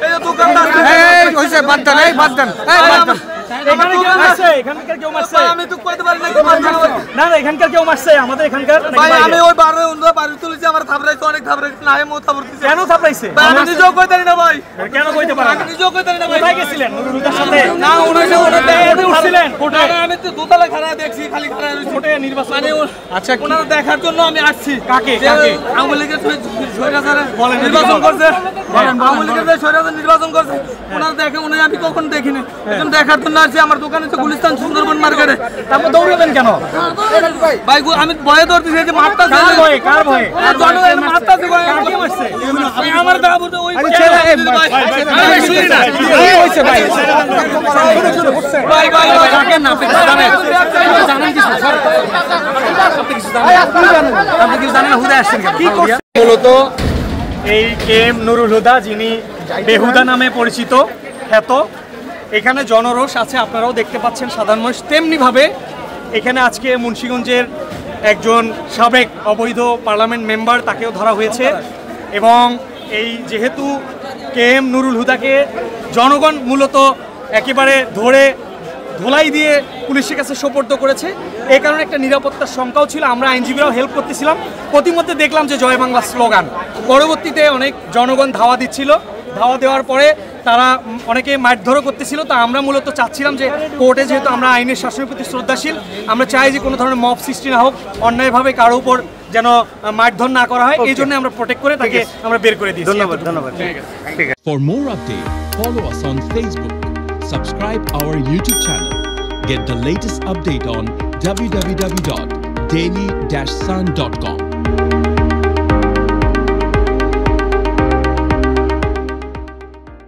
এই দোকানদার এই কইছে বাদ দেন এই বাদ দেন এই বাদ দেন এখানে কেউ মারছে এখানকার কেউ মারছে আমি তো কইতে পারি না কি মারছে না না এখানকার কেউ মারছে আমাদের এখানকার ভাই আমি ওই বারে উন্দ বাড়ি তুলেছি আমার থাবরাইছে অনেক থাবরাইছে না আমি থাবর দিছি কেন থাপড়াইছে আমি নিজেও কইতে পারি না ভাই কেন কইতে পারেন আমি নিজেও কইতে পারি না ভাই কোথায় গেছিলেন নুরুলহুদার সাথে না উনি উঠছিলেন কোটে আমি তো দোতলা খাড়া দেখছি খালি খাড়া রইছি কোটে নির্বাচন মানে আচ্ছা ওনারা দেখার জন্য আমি আসছি কাকে আওয়ামী লীগের সৈরাজারে নির্বাচন করছে আওয়ামী লীগের সৈরাজার নির্বাচন করছে ওনারা দেখে উনি আমি কখন দেখিনি এখন দেখার জন্য আসছি আমার দোকানে তো গুলিস্তান সুন্দরবন মার্কেটে তারপর দৌড়াবেন কেন ভাই আমি ভয়ে ধরতেছি যে মারতা কার ভয়ে জনগণ মারতা যে কাকে মারছে আমার দাবু তো ওই শুনি না এই হইছে ভাই ভাই ভাই কাকে না আপনি জানেন কিছু আপনি কি জানেন হুদা আসছেন কি করছে মূলত এই কেএম নুরুলহুদা যিনি বেহুদা নামে পরিচিত খ্যাত এখানে জনরোষ আছে আপনারাও দেখতে পাচ্ছেন সাধারণ মানুষ তেমনিভাবে এখানে আজকে মুন্সিগঞ্জের একজন সাবেক অবৈধ পার্লামেন্ট মেম্বার তাকেও ধরা হয়েছে এবং এই যেহেতু কেএম নুরুলহুদাকে জনগণ মূলত একেবারে ধরে ধোলাই দিয়ে পুলিশের কাছে সোপর্দ করেছে এই কারণে একটা নিরাপত্তার শঙ্কাও ছিল আমরা আইনজীবীরাও হেল্প করতেছিলাম প্রতিমধ্যে দেখলাম যে জয় বাংলা স্লোগান পরবর্তীতে অনেক জনগণ ধাওয়া দিচ্ছিল ধাওয়া দেওয়ার পরে তারা অনেকে মারধরও করতেছিল তা আমরা মূলত চাচ্ছিলাম যে কোর্টে যেহেতু আমরা আইনের শাসনের প্রতি শ্রদ্ধাশীল আমরা চাই যে কোনো ধরনের মব সৃষ্টি না হোক অন্যায়ভাবে কারো উপর যেন মারধর না করা হয় এই জন্য আমরা প্রোটেক্ট করে তাকে আমরা বের করে দিই ধন্যবাদ ধন্যবাদ For more updates, follow us on Facebook, subscribe our YouTube channel, get the latest update on www.daily-sun.com.